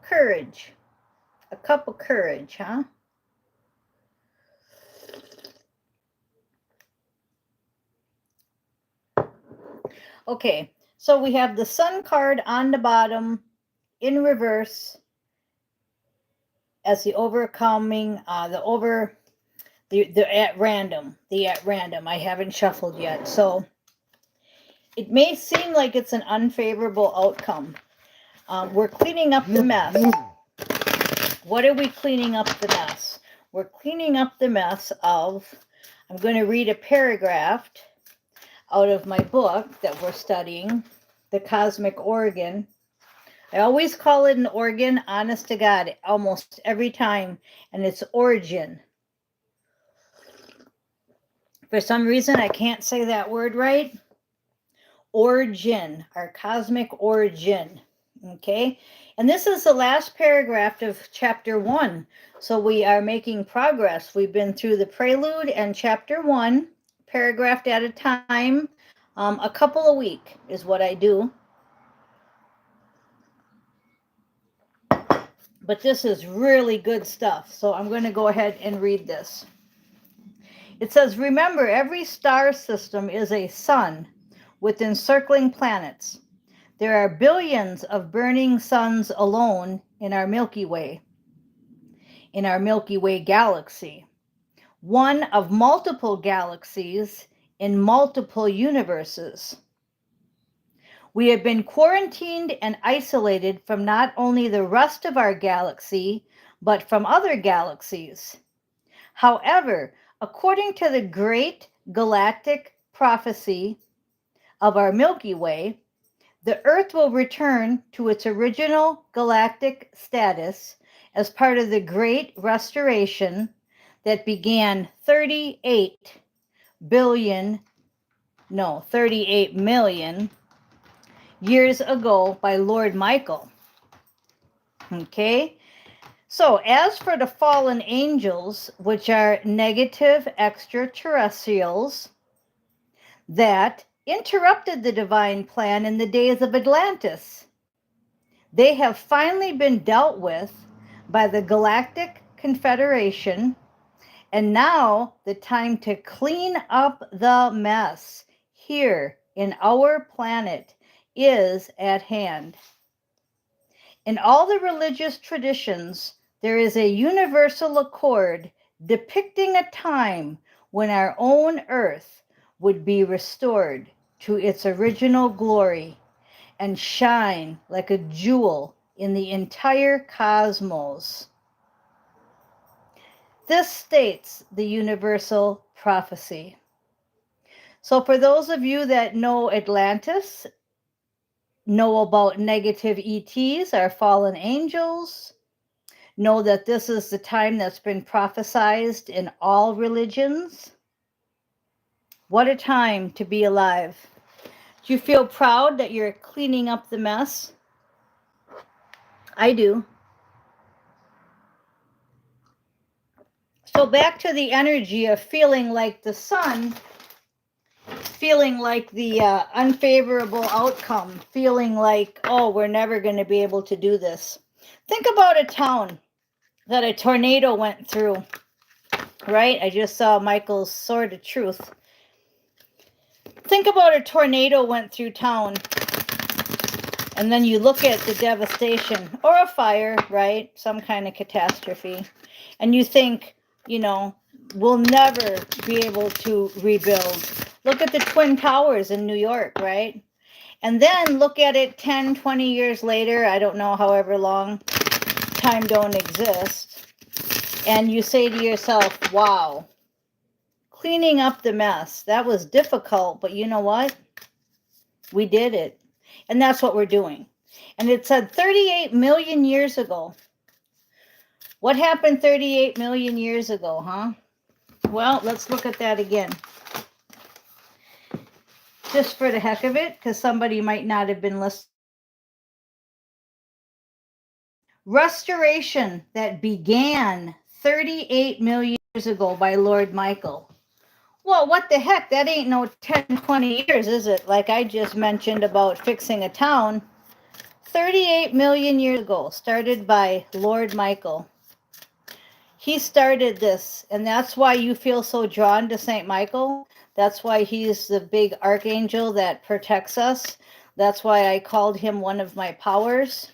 courage. A cup of courage, huh? Okay, so we have the Sun card on the bottom in reverse as the overcoming, the at random, I haven't shuffled yet. So it may seem like it's an unfavorable outcome. We're cleaning up the mess. What are we cleaning up the mess? We're cleaning up the mess of, I'm going to read a paragraph out of my book that we're studying, The Cosmic Organ. I always call it an organ, honest to God, almost every time, and it's origin. For some reason, I can't say that word right. Origin, our cosmic origin. Okay, and this is the last paragraph of chapter 1. So we are making progress. We've been through the prelude and chapter 1, paragraph at a time. A couple a week is what I do. But this is really good stuff. So I'm going to go ahead and read this. It says, remember, every star system is a sun with encircling planets. There are billions of burning suns alone in our Milky Way galaxy. One of multiple galaxies in multiple universes. We have been quarantined and isolated from not only the rest of our galaxy, but from other galaxies. However, according to the great galactic prophecy of our Milky Way, the Earth will return to its original galactic status as part of the Great Restoration that began 38 million years ago by Lord Michael. Okay? So, as for the fallen angels, which are negative extraterrestrials that interrupted the divine plan in the days of Atlantis, they have finally been dealt with by the Galactic Confederation, and now the time to clean up the mess here in our planet is at hand. In all the religious traditions, there is a universal accord depicting a time when our own Earth would be restored to its original glory and shine like a jewel in the entire cosmos. This states the universal prophecy. So for those of you that know Atlantis, know about negative ETs, our fallen angels, know that this is the time that's been prophesized in all religions. What a time to be alive. Do you feel proud that you're cleaning up the mess? I do. So back to the energy of feeling like the sun, feeling like the unfavorable outcome, feeling like, oh, we're never going to be able to do this. Think about a town that a tornado went through, right? I just saw Michael's Sword of Truth. Think about a tornado went through town, and then you look at the devastation, or a fire, right? Some kind of catastrophe. And you think, you know, we'll never be able to rebuild. Look at the Twin Towers in New York, right? And then look at it 10, 20 years later, I don't know, however long, time don't exist. And you say to yourself, wow, cleaning up the mess, that was difficult, but you know what? We did it. And that's what we're doing. And it said 38 million years ago. What happened 38 million years ago, huh? Well, let's look at that again. Just for the heck of it, because somebody might not have been listening. Restoration that began 38 million years ago by Lord Michael. Well, what the heck? That ain't no 10, 20 years, is it? Like I just mentioned about fixing a town. 38 million years ago, started by Lord Michael. He started this, and that's why you feel so drawn to St. Michael. That's why he's the big archangel that protects us. That's why I called him one of my powers.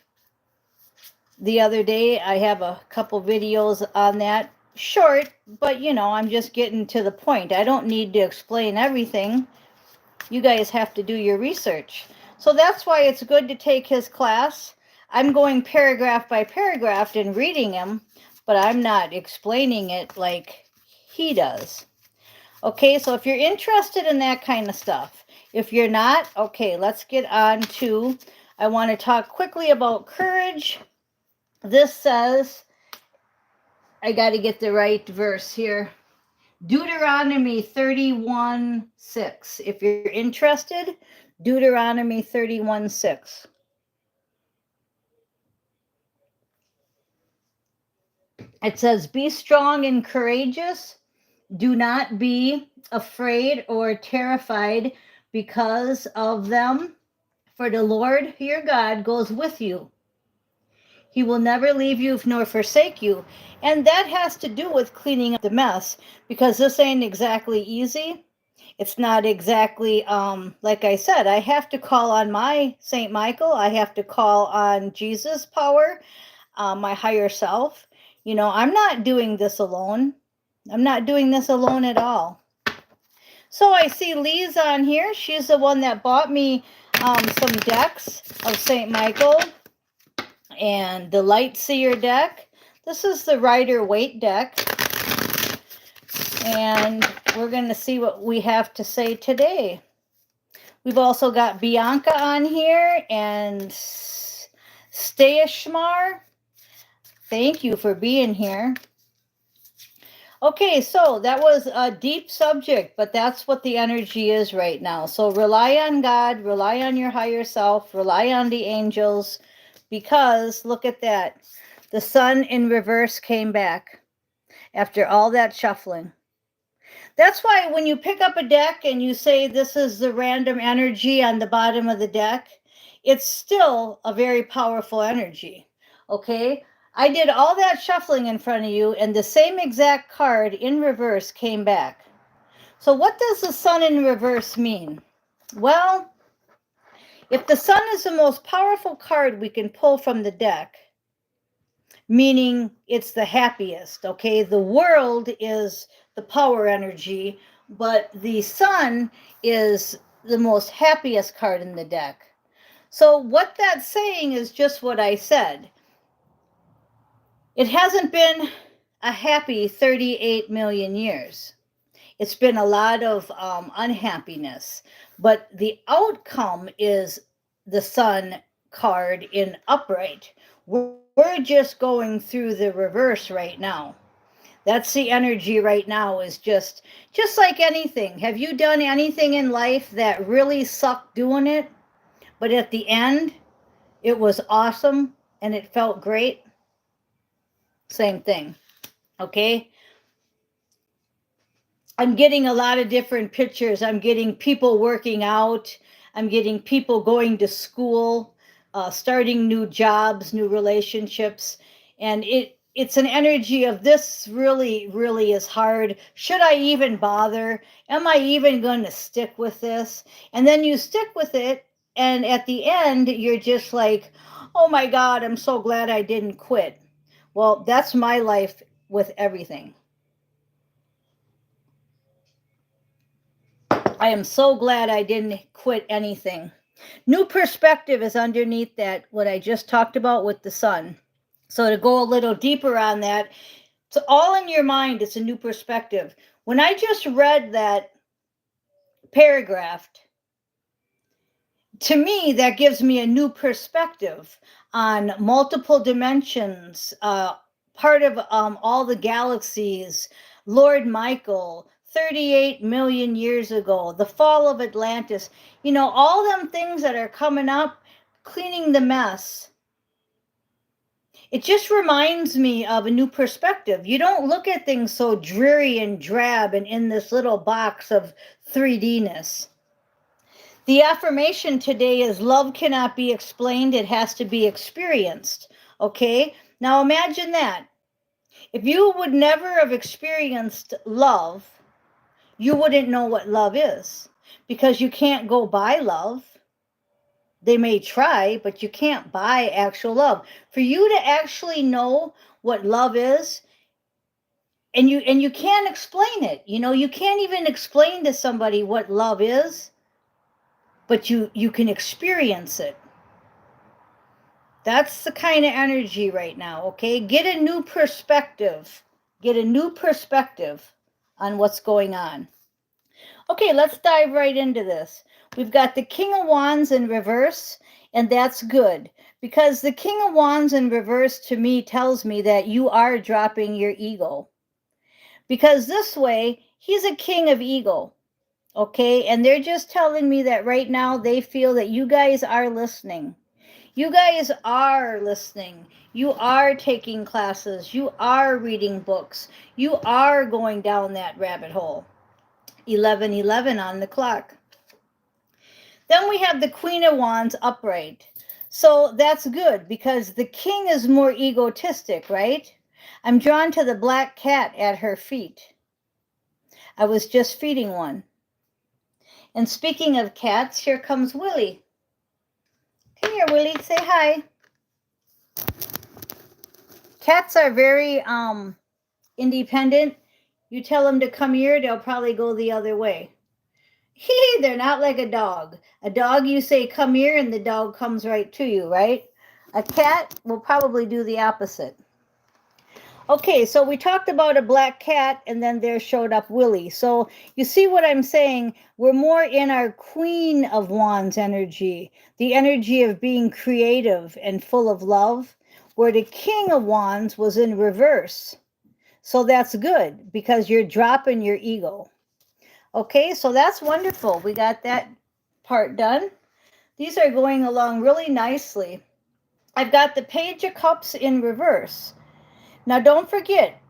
The other day, I have a couple videos on that. Short, but I'm just getting to the point. I don't need to explain everything. You guys have to do your research. So that's why it's good to take his class. I'm going paragraph by paragraph and reading him, but I'm not explaining it like he does. Okay, so if you're interested in that kind of stuff, if you're not, okay, let's get on to, I want to talk quickly about courage. This says, I got to get the right verse here. Deuteronomy 31:6. If you're interested, Deuteronomy 31:6. It says, be strong and courageous. Do not be afraid or terrified because of them, for the Lord your God goes with you. He will never leave you nor forsake you. And that has to do with cleaning up the mess, because this ain't exactly easy. It's not exactly, like I said, I have to call on my St. Michael. I have to call on Jesus' power, my higher self. I'm not doing this alone. I'm not doing this alone at all. So I see Lee's on here. She's the one that bought me some decks of St. Michael and the Light Seer deck. This is the Rider-Waite deck. And we're going to see what we have to say today. We've also got Bianca on here and Stayashmar. Thank you for being here. Okay, so that was a deep subject, but that's what the energy is right now. So rely on God, rely on your higher self, rely on the angels, because look at that. The sun in reverse came back after all that shuffling. That's why when you pick up a deck and you say this is the random energy on the bottom of the deck, it's still a very powerful energy, okay? I did all that shuffling in front of you, and the same exact card in reverse came back. So what does the sun in reverse mean? Well, if the sun is the most powerful card we can pull from the deck, meaning it's the happiest, okay? The world is the power energy, but the sun is the most happiest card in the deck. So what that's saying is just what I said. It hasn't been a happy 38 million years. It's been a lot of unhappiness, but the outcome is the sun card in upright. We're just going through the reverse right now. That's the energy right now, is just like anything. Have you done anything in life that really sucked doing it, but at the end, it was awesome and it felt great? Same thing, okay? I'm getting a lot of different pictures. I'm getting people working out. I'm getting people going to school, starting new jobs, new relationships. And it's an energy of this really, really is hard. Should I even bother? Am I even going to stick with this? And then you stick with it. And at the end, you're just like, oh my God, I'm so glad I didn't quit. Well, that's my life with everything. I am so glad I didn't quit anything. New perspective is underneath that, what I just talked about with the sun. So to go a little deeper on that, it's all in your mind. It's a new perspective. When I just read that paragraph, to me, that gives me a new perspective on multiple dimensions, part of all the galaxies, Lord Michael, 38 million years ago, the fall of Atlantis, all them things that are coming up, cleaning the mess. It just reminds me of a new perspective. You don't look at things so dreary and drab and in this little box of 3D-ness. The affirmation today is love cannot be explained, it has to be experienced. Okay? Now imagine that. If you would never have experienced love, you wouldn't know what love is, because you can't go buy love. They may try, but you can't buy actual love. For you to actually know what love is, and you can't explain it. You can't even explain to somebody what love is, but you can experience it. That's the kind of energy right now, okay? Get a new perspective. Get a new perspective on what's going on. Okay, let's dive right into this. We've got the King of Wands in reverse, and that's good, because the King of Wands in reverse to me tells me that you are dropping your ego. Because this way, he's a king of ego, okay? And they're just telling me that right now they feel that you guys are listening. You guys are listening. You are taking classes. You are reading books. You are going down that rabbit hole. 11:11 on the clock. Then we have the Queen of Wands upright. So that's good, because the king is more egotistic, right? I'm drawn to the black cat at her feet. I was just feeding one. And speaking of cats, here comes Willie. Come here, Willie. Say hi. Cats are very independent. You tell them to come here, they'll probably go the other way. They're not like a dog. A dog, you say come here, and the dog comes right to you, right? A cat will probably do the opposite. Okay, so we talked about a black cat, and then there showed up Willie. So you see what I'm saying? We're more in our Queen of Wands energy, the energy of being creative and full of love, where the King of Wands was in reverse. So that's good, because you're dropping your ego. Okay, so that's wonderful. We got that part done. These are going along really nicely. I've got the Page of Cups in reverse. Now don't forget,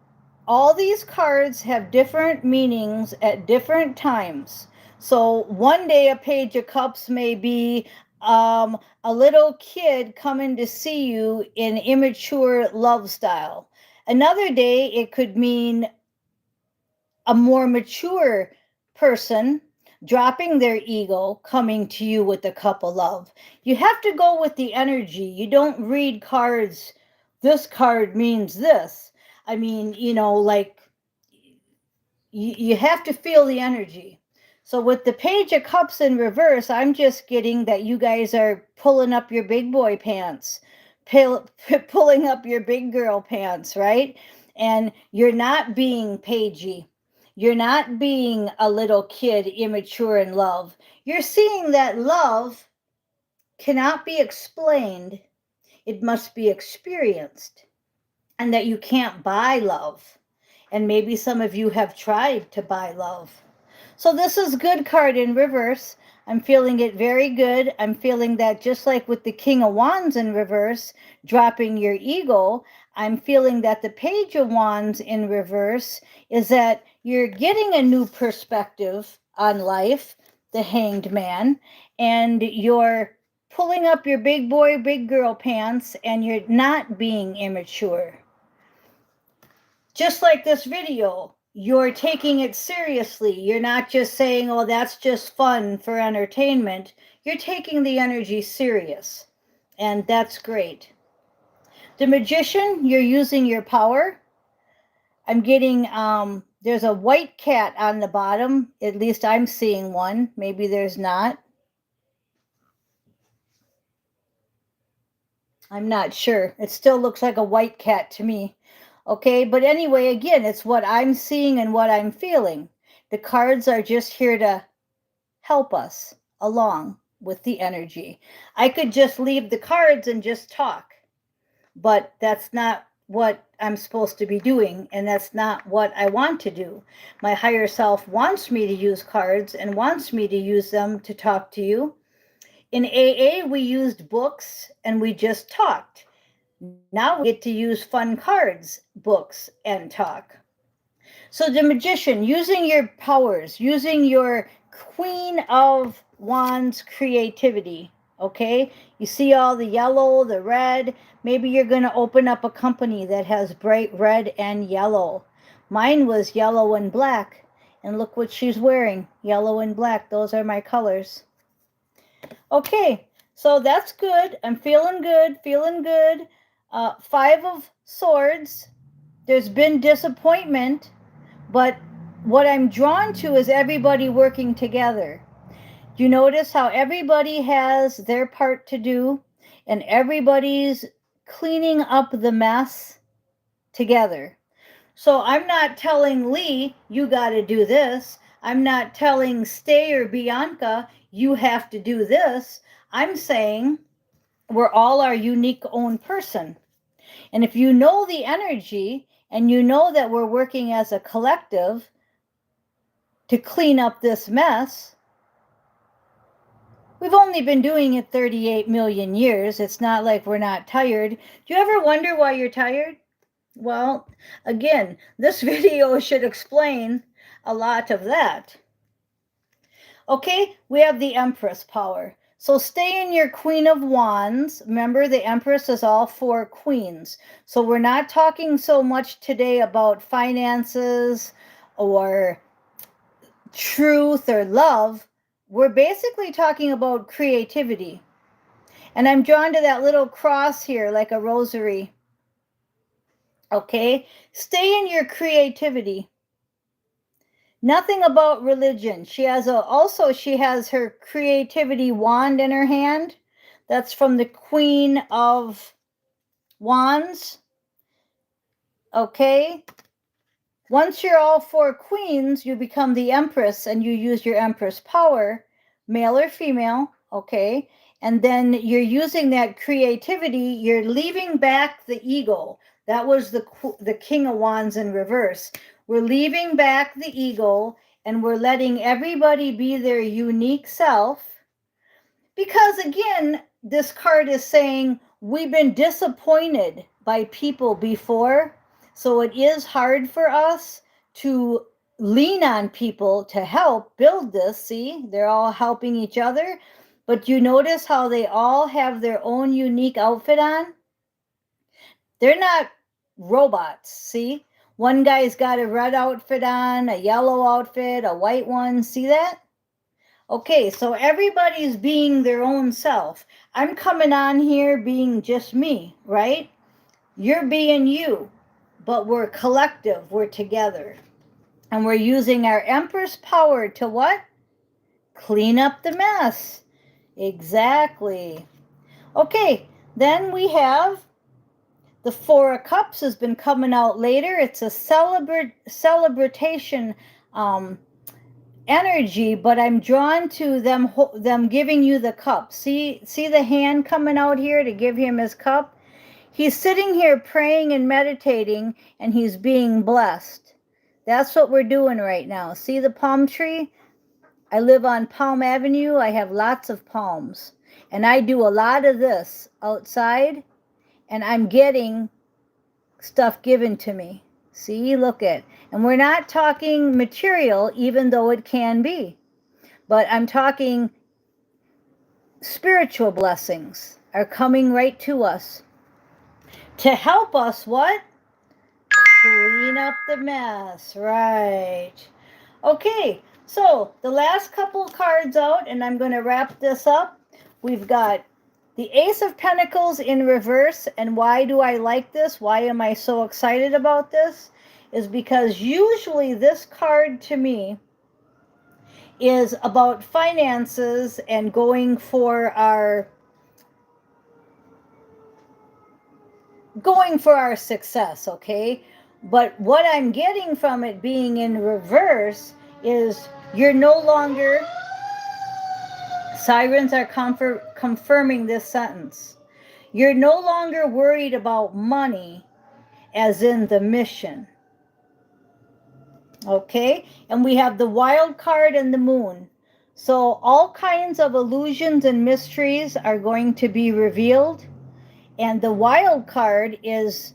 all these cards have different meanings at different times. So one day a Page of Cups may be a little kid coming to see you in immature love style. Another day it could mean a more mature person dropping their ego, coming to you with a cup of love. You have to go with the energy. You don't read cards, this card means this. I mean, like you have to feel the energy. So with the Page of Cups in reverse, I'm just getting that you guys are pulling up your big boy pants, pulling up your big girl pants, right? And you're not being pagey. You're not being a little kid, immature in love. You're seeing that love cannot be explained. It must be experienced. And that you can't buy love. And maybe some of you have tried to buy love. So this is good card in reverse. I'm feeling it very good. I'm feeling that just like with the King of Wands in reverse, dropping your ego, I'm feeling that the Page of Wands in reverse is that you're getting a new perspective on life, the Hanged Man, and you're pulling up your big boy, big girl pants, and you're not being immature. Just like this video, you're taking it seriously. You're not just saying, oh, that's just fun for entertainment. You're taking the energy serious, and that's great. The Magician, you're using your power. I'm getting, there's a white cat on the bottom. At least I'm seeing one. Maybe there's not. I'm not sure. It still looks like a white cat to me. Okay, but anyway, again, it's what I'm seeing and what I'm feeling. The cards are just here to help us along with the energy. I could just leave the cards and just talk, but that's not what I'm supposed to be doing, and that's not what I want to do. My higher self wants me to use cards and wants me to use them to talk to you. In AA, we used books and we just talked. Now we get to use fun cards, books, and talk. So the Magician, using your powers, using your Queen of Wands creativity. Okay, you see all the yellow, the red. Maybe you're going to open up a company that has bright red and yellow. Mine was yellow and black, and look what she's wearing, yellow and black. Those are my colors. Okay, so that's good. I'm feeling good, feeling good. 5 of Swords. There's been disappointment, but what I'm drawn to is everybody working together. You notice how everybody has their part to do and everybody's cleaning up the mess together. So I'm not telling Lee, you got to do this. I'm not telling Stay or Bianca, you have to do this. I'm saying we're all our unique own person. And if you know the energy and you know that we're working as a collective to clean up this mess, we've only been doing it 38 million years. It's not like we're not tired. Do you ever wonder why you're tired? Well, again, this video should explain a lot of that. Okay, we have the Empress power. So stay in your Queen of Wands. Remember, the Empress is all 4 queens. So we're not talking so much today about finances or truth or love. We're basically talking about creativity. And I'm drawn to that little cross here, like a rosary. Okay, stay in your creativity. Nothing about religion. She has her creativity wand in her hand. That's from the Queen of Wands. Okay. Once you're all 4 queens, you become the Empress and you use your Empress power, male or female. Okay. And then you're using that creativity. You're leaving back the ego. That was the King of Wands in reverse. We're leaving back the ego and we're letting everybody be their unique self. Because again, this card is saying we've been disappointed by people before. So it is hard for us to lean on people to help build this. See, they're all helping each other. But you notice how they all have their own unique outfit on? They're not robots, see? One guy's got a red outfit on, a yellow outfit, a white one. See that? Okay, so everybody's being their own self. I'm coming on here being just me, right? You're being you, but we're collective, we're together. And we're using our Empress power to what? Clean up the mess. Exactly. Okay, then we have the 4 of Cups has been coming out later. It's a celebration energy, but I'm drawn to them giving you the cup. See the hand coming out here to give him his cup? He's sitting here praying and meditating, and he's being blessed. That's what we're doing right now. See the palm tree? I live on Palm Avenue. I have lots of palms. And I do a lot of this outside, and I'm getting stuff given to me. See, look at. And we're not talking material, even though it can be. But I'm talking spiritual blessings are coming right to us. To help us what? Clean up the mess. Right. Okay, so the last couple cards out, and I'm going to wrap this up. We've got the Ace of Pentacles in reverse. And why do I like this? Why am I so excited about this? Is because usually this card to me is about finances and going for our success, okay? But what I'm getting from it being in reverse is you're no longer, sirens are confirming this sentence. You're no longer worried about money as in the mission. Okay? And we have the Wild card and the Moon. So all kinds of illusions and mysteries are going to be revealed. And the Wild card is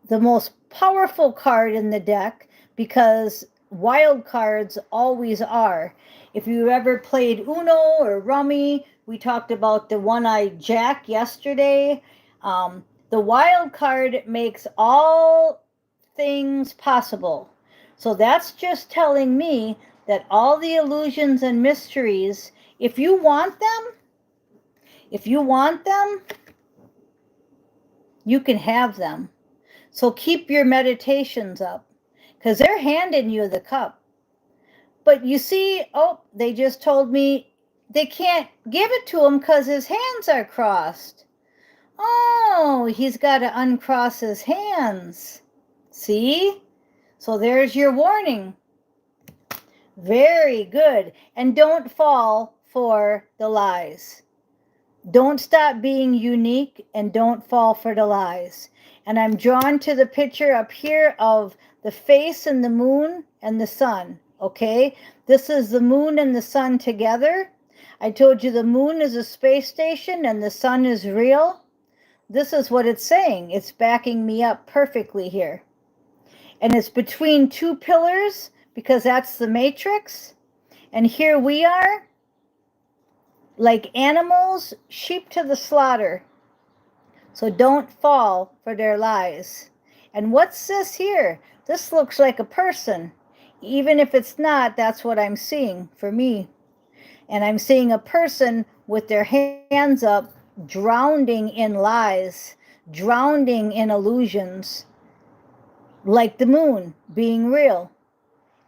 the most powerful card in the deck because wild cards always are. If you ever played Uno or Rummy, we talked about the one-eyed Jack yesterday. The wild card makes all things possible. So that's just telling me that all the illusions and mysteries, if you want them, you can have them. So keep your meditations up, because they're handing you the cup. But you see, oh, they just told me they can't give it to him because his hands are crossed. Oh, he's got to uncross his hands. See? So there's your warning. Very good. And don't fall for the lies. Don't stop being unique and don't fall for the lies. And I'm drawn to the picture up here of the face and the moon and the sun. Okay, this is the moon and the sun together. I told you the moon is a space station and the sun is real. This is what it's saying. It's backing me up perfectly here. And it's between two pillars because that's the matrix. And here we are, like animals, sheep to the slaughter. So don't fall for their lies. And what's this here? This looks like a person. Even if it's not, that's what I'm seeing for me. And I'm seeing a person with their hands up, drowning in lies, drowning in illusions, like the moon being real.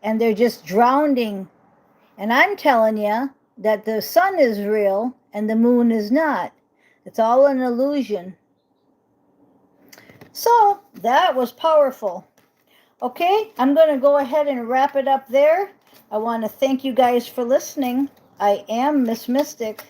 And they're just drowning. And I'm telling you that the sun is real and the moon is not. It's all an illusion. So that was powerful. Okay, I'm going to go ahead and wrap it up there. I want to thank you guys for listening. I am Miss Mystic.